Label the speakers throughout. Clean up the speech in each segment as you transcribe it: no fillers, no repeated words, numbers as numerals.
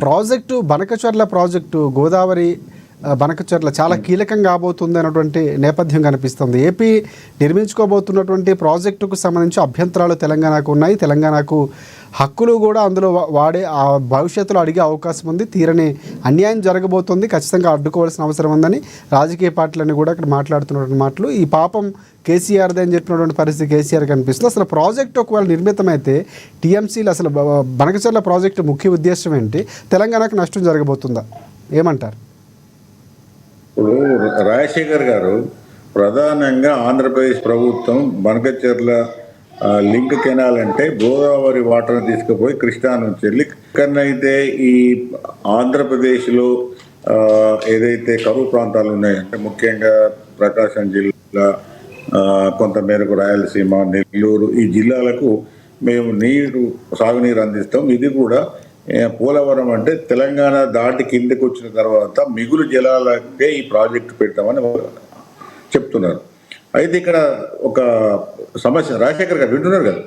Speaker 1: Project Banakacherla project Godavari Banakacherla చాలా కీలకం కాబోతుంది అన్నటువంటి నేపథ్యం కనిపిస్తుంది. ఏపీ నిర్మించుకోబోతున్నటువంటి ప్రాజెక్టుకు సంబంధించి అభ్యంతరాలు తెలంగాణకు ఉన్నాయి. తెలంగాణకు హక్కులు కూడా అందులో వాడే భవిష్యత్తులో అడిగే అవకాశం ఉంది. తీరని అన్యాయం జరగబోతుంది, ఖచ్చితంగా అడ్డుకోవాల్సిన అవసరం ఉందని రాజకీయ పార్టీలన్నీ కూడా ఇక్కడ మాట్లాడుతున్నటువంటి మాటలు. ఈ పాపం కేసీఆర్దే అని చెప్పినటువంటి పరిస్థితి కేసీఆర్ కనిపిస్తుంది. అసలు ప్రాజెక్టు ఒకవేళ నిర్మితమైతే టీఎంసీలు అసలు బనకచర్ల ప్రాజెక్టు ముఖ్య ఉద్దేశం ఏంటి? తెలంగాణకు నష్టం జరగబోతుందా? ఏమంటారు?
Speaker 2: ఇప్పుడు రాజశేఖర్ గారు ప్రధానంగా ఆంధ్రప్రదేశ్ ప్రభుత్వం బనకచర్ల లింక్ కెనాల్ అంటే గోదావరి వాటర్ తీసుకుపోయి కృష్ణా నుంచి వెళ్ళి ఎక్కడైతే ఈ ఆంధ్రప్రదేశ్లో ఏదైతే కరువు ప్రాంతాలు ఉన్నాయంటే ముఖ్యంగా ప్రకాశం జిల్లా, కొంతమేరకు రాయలసీమ, నెల్లూరు ఈ జిల్లాలకు మేము సాగునీరు అందిస్తాం. ఇది కూడా పోలవరం అంటే తెలంగాణ దాటి కిందకి వచ్చిన తర్వాత మిగులు జలాలకే ఈ ప్రాజెక్టు పెట్టామని చెప్తున్నారు. అయితే ఇక్కడ ఒక సమస్య, రాజశేఖర్ గారు వింటున్నారు కదా?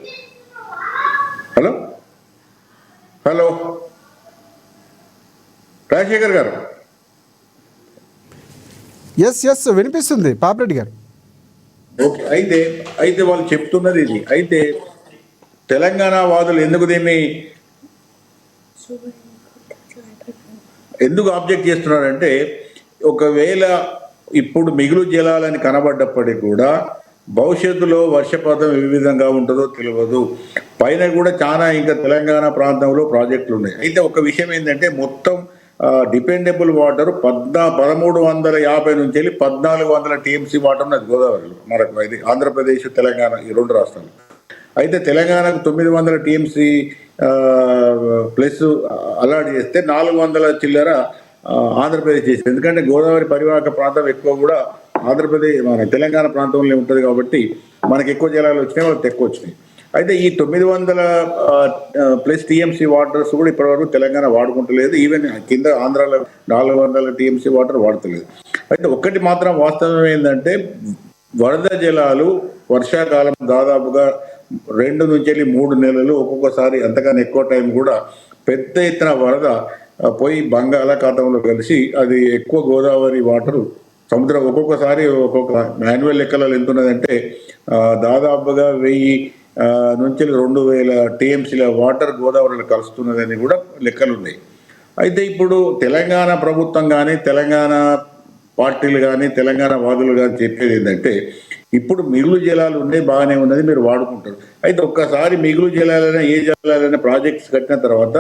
Speaker 2: హలో హలో రాజశేఖర్ గారు.
Speaker 1: ఎస్ వినిపిస్తుంది పాపిరెడ్డి గారు.
Speaker 2: ఓకే, అయితే వాళ్ళు చెప్తున్నది ఇది. అయితే తెలంగాణ వాదులు ఎందుకు ఆబ్జెక్ట్ చేస్తున్నారంటే, ఒకవేళ ఇప్పుడు మిగులు జలాలని కనబడ్డప్పటికీ కూడా భవిష్యత్తులో వర్షపాతం ఏ విధంగా ఉంటుందో తెలియదు. పైన కూడా చాలా ఇంకా తెలంగాణ ప్రాంతంలో ప్రాజెక్టులు ఉన్నాయి. అయితే ఒక విషయం ఏంటంటే, మొత్తం డిపెండబుల్ వాటర్ 1350 నుంచి వెళ్ళి 1400 టీఎంసీ వాటర్ ఉన్నది గోదావరిలో మనకు. ఇది ఆంధ్రప్రదేశ్, తెలంగాణ ఈ రెండు రాష్ట్రాలు. అయితే తెలంగాణకు 900 టీఎంసీ ప్లస్ అలాట్ చేస్తే 400 చిల్లర ఆంధ్రప్రదేశ్ చేసింది. ఎందుకంటే గోదావరి పరివాహక ప్రాంతం ఎక్కువ కూడా ఆంధ్రప్రదేశ్ మన తెలంగాణ ప్రాంతంలో ఉంటుంది కాబట్టి మనకి ఎక్కువ జలాలు వచ్చినాయి, వాళ్ళకి ఎక్కువ వచ్చినాయి. అయితే ఈ 900 ప్లస్ టీఎంసీ వాటర్స్ కూడా ఇప్పటివరకు తెలంగాణ వాడుకుంటలేదు. ఈవెన్ కింద ఆంధ్రాలో 400 టీఎంసీ వాటర్ వాడతలేదు. అయితే ఒక్కటి మాత్రం వాస్తవం ఏంటంటే, వరద జలాలు వర్షాకాలం దాదాపుగా 2 నుంచి 3 నెలలు, ఒక్కొక్కసారి అంతకన్నా ఎక్కువ టైం కూడా పెద్ద ఎత్తున వరద పోయి బంగాళాఖాతంలో కలిసి అది ఎక్కువ గోదావరి వాటరు సముద్రం ఒక్కొక్కసారి ఒక్కొక్క యాన్యువల్ లెక్కలలో ఎంత ఉన్నదంటే దాదాపుగా 1000 నుంచి 2000 టీఎంసీల వాటర్ గోదావరిలో కలుస్తున్నదని కూడా లెక్కలు ఉన్నాయి. అయితే ఇప్పుడు తెలంగాణ ప్రభుత్వం కానీ తెలంగాణ పార్టీలు కానీ తెలంగాణ వాదులు కానీ చెప్పేది ఏంటంటే, ఇప్పుడు మిగులు జలాలు ఉన్నాయి, బాగానే ఉన్నది, మీరు వాడుకుంటారు. అయితే ఒక్కసారి మిగులు జలాలైనా ఏ జలాలైనా ప్రాజెక్ట్స్ కట్టిన తర్వాత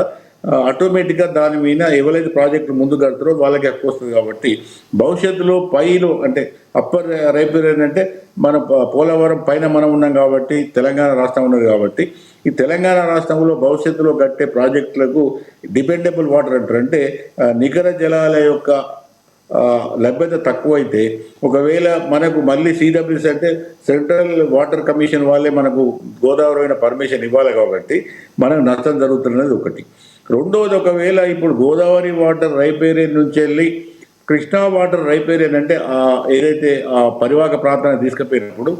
Speaker 2: ఆటోమేటిక్గా దాని మీద ఎవరైతే ప్రాజెక్టు ముందు కడతారో వాళ్ళకి ఎక్కువ వస్తుంది. కాబట్టి భవిష్యత్తులో పైలో అంటే అప్పర్ రైపేరియన్ అంటే మన పోలవరం పైన మనం ఉన్నాం కాబట్టి తెలంగాణ రాష్ట్రం ఉన్నది కాబట్టి ఈ తెలంగాణ రాష్ట్రంలో భవిష్యత్తులో కట్టే ప్రాజెక్టులకు డిపెండబుల్ వాటర్ అంటారు. అంటే నికర జలాల యొక్క లభ్యత తక్కువైతే ఒకవేళ మనకు మళ్ళీ సిడబ్ల్యూసి అంటే సెంట్రల్ వాటర్ కమిషన్ వాళ్ళే మనకు గోదావరి అయిన పర్మిషన్ ఇవ్వాలి కాబట్టి మనకు నష్టం జరుగుతున్నది ఒకటి. రెండవది, ఒకవేళ ఇప్పుడు గోదావరి వాటర్ రైపేరియన్ నుంచి వెళ్ళి కృష్ణా వాటర్ రైపేరియన్ అంటే ఏదైతే ఆ పరివాహక ప్రాంతాన్ని తీసుకుపోయినప్పుడు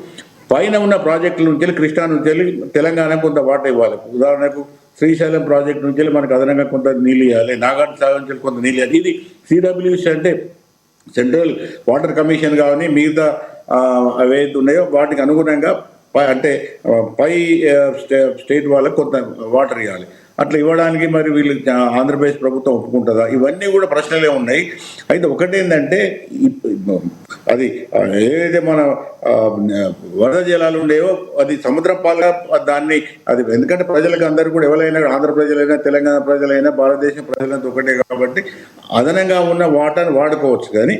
Speaker 2: పైన ఉన్న ప్రాజెక్టుల నుంచి వెళ్ళి కృష్ణా నుంచి వెళ్ళి తెలంగాణకు కొంత వాటర్ ఇవ్వాలి. ఉదాహరణకు శ్రీశైలం ప్రాజెక్టు నుంచి వెళ్ళి మనకు అదనంగా కొంత నీళ్ళు ఇవ్వాలి, నాగార్జున సాగర్ నుంచి వెళ్ళి కొంత నీళ్ళు ఇవ్వాలి. ఇది సిడబ్ల్యూసి అంటే సెంట్రల్ వాటర్ కమిషన్ కానీ మిగతా ఏవైతే ఉన్నాయో వాటికి అనుగుణంగా అంటే పై స్టేట్ వాళ్ళకి కొంత వాటర్ ఇవ్వాలి. అట్లా ఇవ్వడానికి మరి వీళ్ళు ఆంధ్రప్రదేశ్ ప్రభుత్వం ఒప్పుకుంటుందా? ఇవన్నీ కూడా ప్రశ్నలే ఉన్నాయి. అయితే ఒకటేంటంటే, అది ఏదైతే మన వరద జలాలు ఉండేవో అది సముద్ర పాలుగా దాన్ని అది ఎందుకంటే ప్రజలకు అందరూ కూడా ఎవరైనా ఆంధ్ర ప్రజలైనా తెలంగాణ ప్రజలైనా భారతదేశం ప్రజలంతా ఒకటే కాబట్టి అదనంగా ఉన్న వాటర్ని వాడుకోవచ్చు. కానీ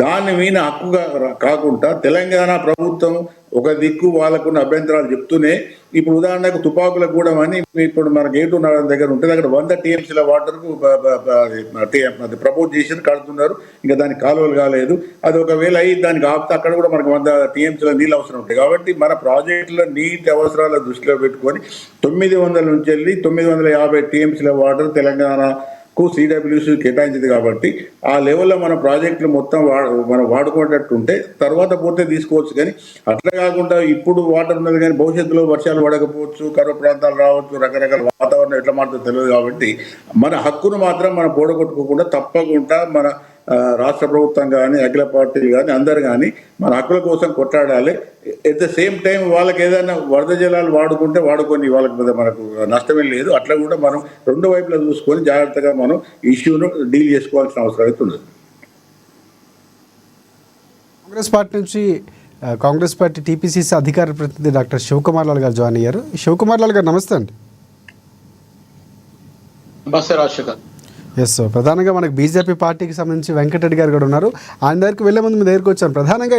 Speaker 2: దాని మీద హక్కుగా కాకుండా తెలంగాణ ప్రభుత్వం ఒక దిక్కు వాళ్ళకున్న అభ్యంతరాలు చెప్తూనే ఇప్పుడు ఉదాహరణకు తుపాకులకు కూడా అని ఇప్పుడు మనకు ఏటూ దగ్గర ఉంటుంది, అక్కడ 100 టీఎంసీల వాటర్కు ప్రపోజ్ చేసి కడుతున్నారు. ఇంకా దానికి కాలువలు కాలేదు. అది ఒకవేళ అయ్యి దానికి ఆపితే అక్కడ కూడా మనకు 100 టీఎంసీల నీళ్ళు అవసరం ఉంటాయి. కాబట్టి మన ప్రాజెక్టుల నీటి అవసరాల దృష్టిలో పెట్టుకొని 900 నుంచి వెళ్ళి 950 టీఎంసీల వాటర్ తెలంగాణ సిడబ్ల్యూసి కేటాయించింది కాబట్టి ఆ లెవెల్లో మన ప్రాజెక్టులు మొత్తం మనం వాడుకునేటట్టు ఉంటే తర్వాత పోతే తీసుకోవచ్చు. కానీ అట్లా కాకుండా ఇప్పుడు వాటర్ ఉన్నది కానీ భవిష్యత్తులో వర్షాలు పడకపోవచ్చు, కరువు ప్రాంతాలు రావచ్చు, రకరకాల వాతావరణం ఎట్లా మారుతుందో తెలియదు. కాబట్టి మన హక్కును మాత్రం మనం పోడగొట్టుకోకుండా తప్పకుండా మన రాష్ట్ర ప్రభుత్వం కానీ, అఖిల పార్టీలు కానీ, అందరు కానీ మన హక్కుల కోసం కొట్లాడాలి. ఎట్ ద సేమ్ టైం వాళ్ళకి ఏదైనా వరద జలాలు వాడుకుంటే వాడుకొని వాళ్ళకి మీద మనకు నష్టమే లేదు. అట్లా కూడా మనం రెండు వైపులా చూసుకొని జాగ్రత్తగా మనం ఇష్యూను డీల్ చేసుకోవాల్సిన అవసరం అయితే ఉన్నది.
Speaker 1: కాంగ్రెస్ పార్టీ టీపీసీసీ అధికార ప్రతినిధి డాక్టర్ శివకుమార్ లాల్ గారు జాయిన్ అయ్యారు. శివకుమార్ లాల్ గారు నమస్తే అండి.
Speaker 3: నమస్తే రాజశేఖర్.
Speaker 1: ఎస్, ప్రధానంగా మనకు బీజేపీ పార్టీకి సంబంధించి వెంకటరెడ్డి గారు కూడా ఉన్నారు. ఆయన దగ్గరికి వెళ్ళే ముందు మీ దగ్గరికి వచ్చాను. ప్రధానంగా